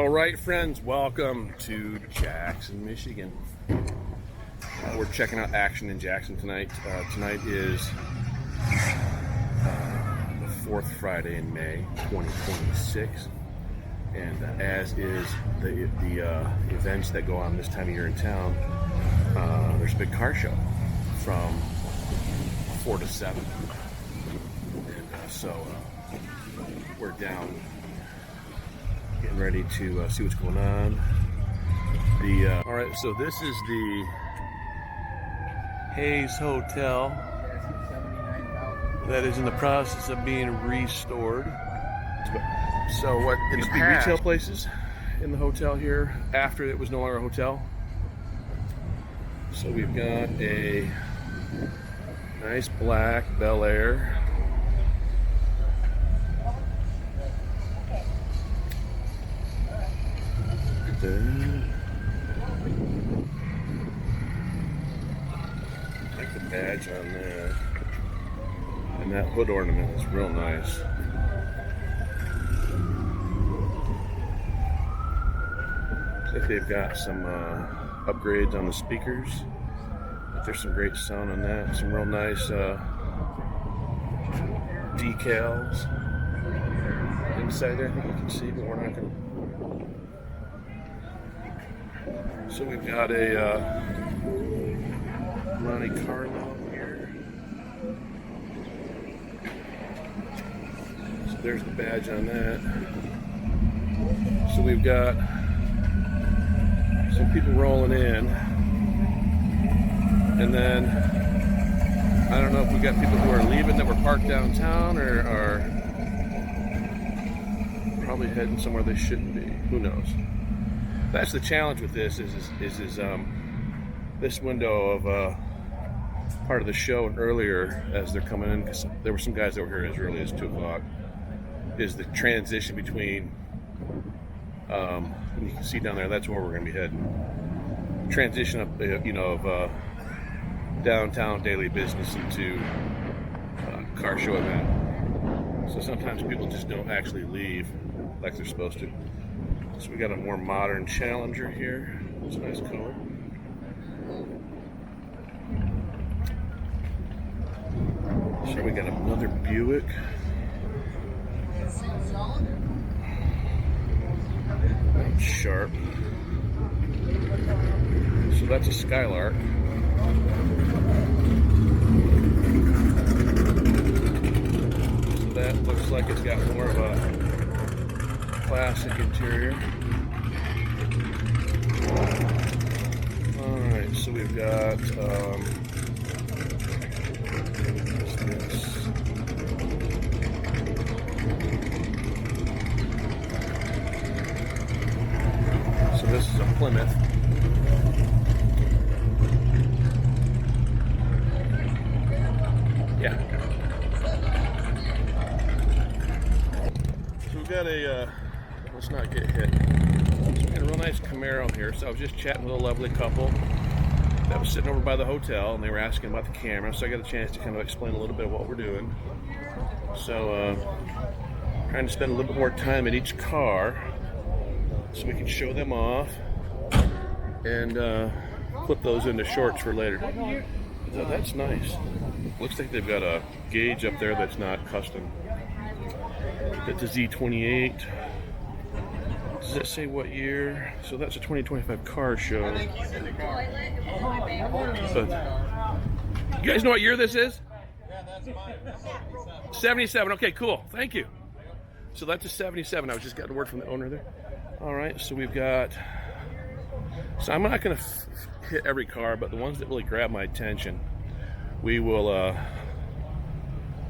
All right, friends, welcome to Jackson, Michigan. We're checking out action in Jackson tonight. Tonight is the fourth Friday in May, 2026, and as is the events that go on this time of year in town, there's a big car show from 4 to 7, and so we're down getting ready to see what's going on. All right, so this is the Hayes Hotel that is in the process of being restored. So what used to be retail places in the hotel here after it was no longer a hotel. So we've got a nice black Bel Air. I like the badge on that, and that hood ornament is real nice. Looks like they've got some upgrades on the speakers, but there's some great sound on that. Some real nice decals inside there. I think you can see, but we're not going to. So we've got a Monte Carlo here. So there's the badge on that. So we've got some people rolling in. And then, I don't know if we got people who are leaving that were parked downtown or are probably heading somewhere they shouldn't be. Who knows? That's the challenge with this is this window of part of the show and earlier as they're coming in, because there were some guys that were here as early as 2 o'clock, is the transition between you can see down there, that's where we're going to be heading, transition of of downtown daily business into car show event. So sometimes people just don't actually leave like they're supposed to. So we got a more modern Challenger here. It's a nice color. So we got another Buick. That's sharp. So that's a Skylark. So that looks like it's got more of a classic interior. Alright, so we've got so this is a Plymouth. Yeah. So we've got a let's not get hit. So we got a real nice Camaro here. So I was just chatting with a lovely couple that was sitting over by the hotel, and they were asking about the camera. So I got a chance to kind of explain a little bit of what we're doing. So trying to spend a little bit more time at each car so we can show them off and put those into shorts for later. So that's nice. Looks like they've got a gauge up there that's not custom. That's a Z28. Does that say what year? So that's a 2025 car show. But you guys know what year this is? Yeah, that's mine. 77. Okay, cool. Thank you. So that's a 77. I was just got a word from the owner there. All right, so we've got. So I'm not going to hit every car, but the ones that really grab my attention, we will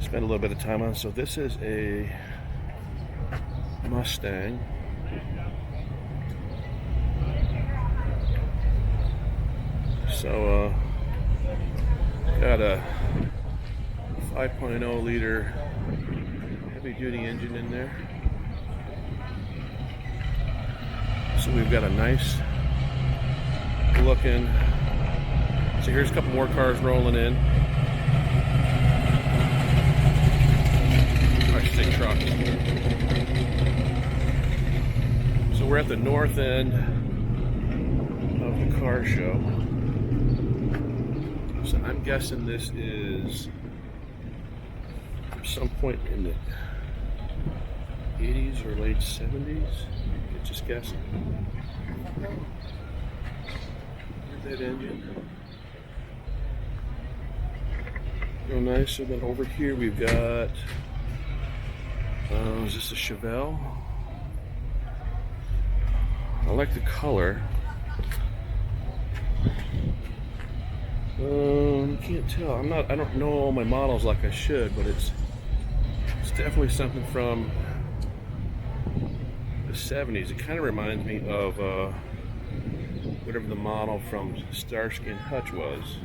spend a little bit of time on. So this is a Mustang. So got a 5.0 liter heavy duty engine in there. So we've got a nice looking. So here's a couple more cars rolling in. I should say trucks. So we're at the north end of the car show. So I'm guessing this is some point in the 80s or late 70s. Just guessing. That engine. Real nice. So then over here we've got, is this a Chevelle? I like the color. Can't tell. I don't know all my models like I should, but it's definitely something from the 70s. It kind of reminds me of whatever the model from Starsky and Hutch was.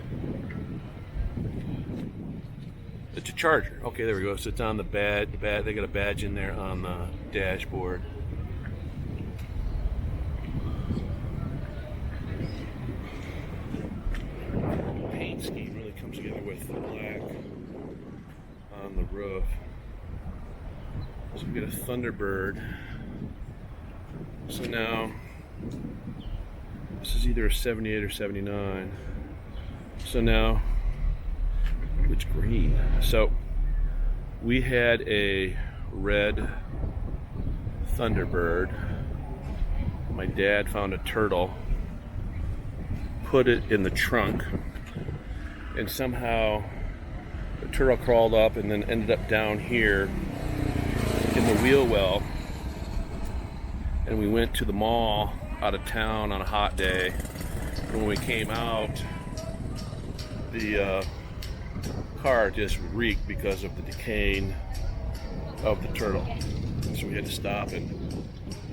It's a Charger. Okay, there we go. So it's on the badge. They got a badge in there on the dashboard. Paint scheme really comes together with the black on the roof. So we get a Thunderbird. So now this is either a 78 or 79. So now, which green? So we had a red Thunderbird. My dad found a turtle, put it in the trunk, and somehow the turtle crawled up and then ended up down here in the wheel well. And we went to the mall out of town on a hot day. And when we came out, the car just reeked because of the decaying of the turtle. So we had to stop and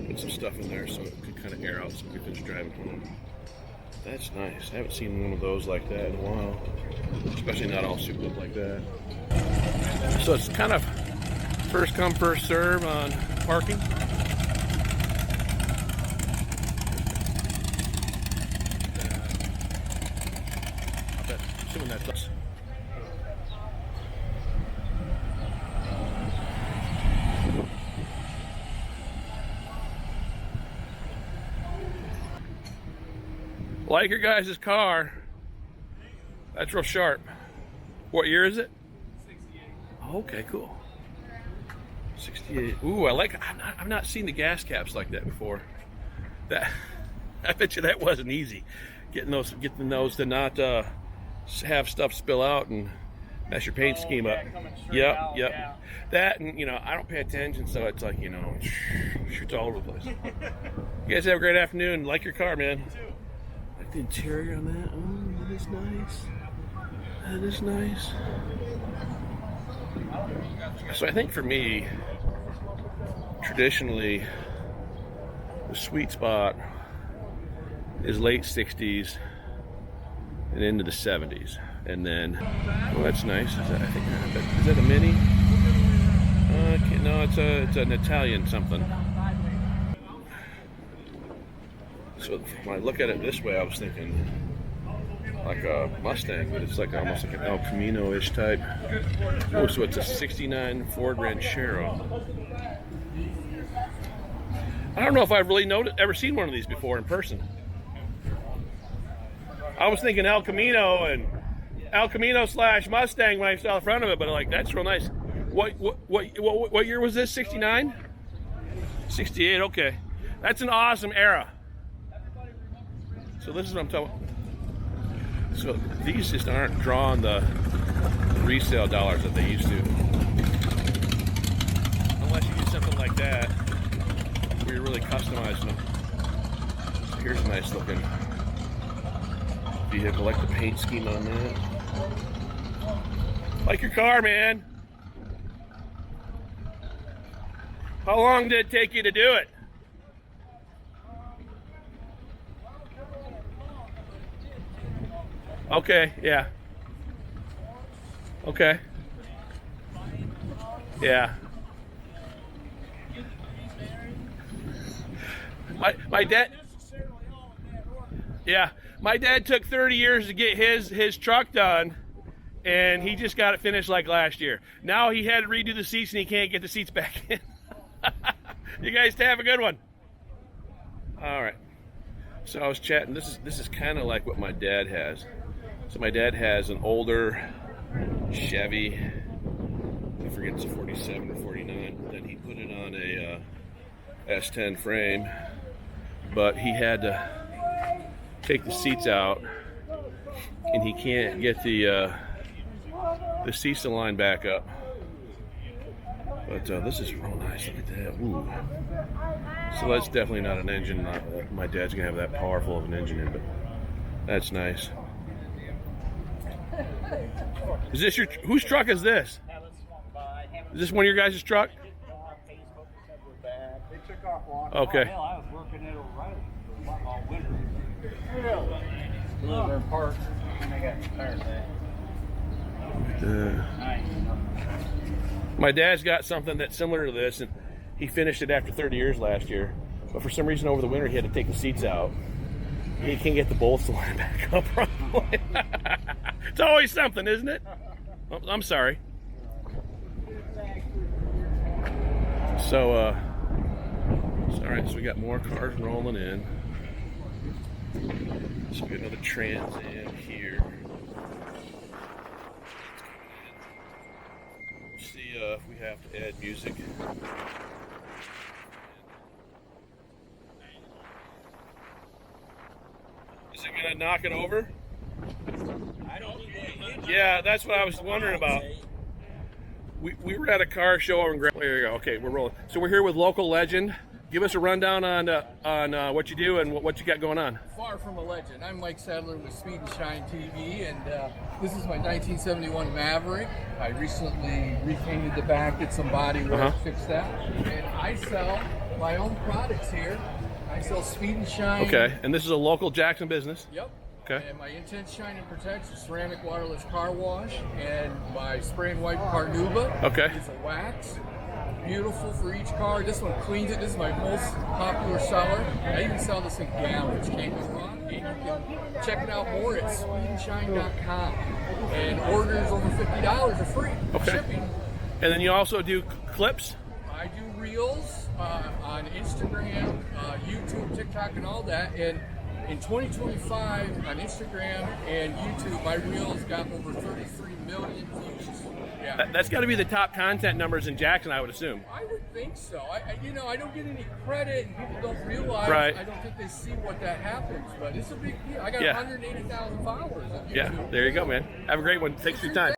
put some stuff in there so it could kind of air out so we could just drive it home. That's nice. I haven't seen one of those like that in a while. Especially not all souped up like that. So it's kind of first come, first serve on parking. Assuming that's us. Like your guys' car. That's real sharp. What year is it? 68. Okay, cool. 68. Ooh, I like. I've not seen the gas caps like that before. That I bet you that wasn't easy. Getting those to not have stuff spill out and mess your paint scheme up. Yep. Yeah. That, and I don't pay attention, so it's like shoots all over the place. You guys have a great afternoon. Like your car, man. Like the interior on that. Oh, that is nice. That is nice. So I think for me, traditionally, the sweet spot is late 60s and into the 70s. And then, oh, that's nice. Is that a Mini? No, it's an Italian something. So when I look at it this way, I was thinking like a Mustang, but it's like almost like an El Camino-ish type. Oh, so it's a 69 Ford Ranchero. I don't know if I've really ever seen one of these before in person. I was thinking El Camino / Mustang when I saw the front of it, but like that's real nice. What year was this? 69? 68. Okay, that's an awesome era. So this is what I'm talking about. So these just aren't drawing the resale dollars that they used to. Unless you do something like that, where you're really customizing them. So here's a nice looking vehicle. Like the paint scheme on that. Like your car, man. How long did it take you to do it? Okay, yeah. Okay. Yeah. My dad. Yeah, my dad took 30 years to get his truck done, and he just got it finished like last year. Now he had to redo the seats, and he can't get the seats back in. You guys have a good one. All right. So I was chatting. This is kind of like what my dad has. So my dad has an older Chevy. I forget it's a 47 or 49. Then he put it on a S10 frame, but he had to take the seats out, and he can't get the seats to line back up. But this is real nice. Look at that. Ooh. So that's definitely not an engine. My dad's gonna have that powerful of an engine in, but that's nice. Is this your? Whose truck is this? Is this one of your guys' truck? Okay. Hell, I was working at O'Reilly all winter. Deliver in parts, and I got tires back. My dad's got something that's similar to this, and he finished it after 30 years last year. But for some reason over the winter, he had to take the seats out. He can't get the bolts to line back up properly. It's always something, isn't it? Oh, I'm sorry. So, all right, so we got more cars rolling in. So we got another Trans Am here. Let's see if we have to add music. Is it gonna knock it over? I don't think Yeah, that's what I was wondering about. We were at a car show over in Grand. There you go. Okay, we're rolling. So we're here with local legend. Give us a rundown on what you do and what you got going on. Far from a legend. I'm Mike Sadler with Speed and Shine TV, and this is my 1971 Maverick. I recently repainted the back, did some body work, fixed that, and I sell my own products here. I sell Speed and Shine. Okay, and this is a local Jackson business. Yep. Okay. And my Intense Shine and Protect is ceramic waterless car wash, and my spray and wipe Carnuba is a wax. Beautiful for each car. This one cleans it. This is my most popular seller. I even sell this in gallons. Can't go wrong. And you can check it out more at speedandshine.com. And orders over $50 are free. Shipping. And then you also do clips? I do reels on Instagram, YouTube, TikTok, and all that. And in 2025 on Instagram and YouTube, my reels got over 33 million views. Yeah. That's got to be the top content numbers in Jackson, I would assume. I would think so. I don't get any credit, and people don't realize. Right. I don't think they see what that happens, but it's a big deal. I got 180,000 followers on YouTube. Yeah, there you go, man. Have a great one. Thanks for your time.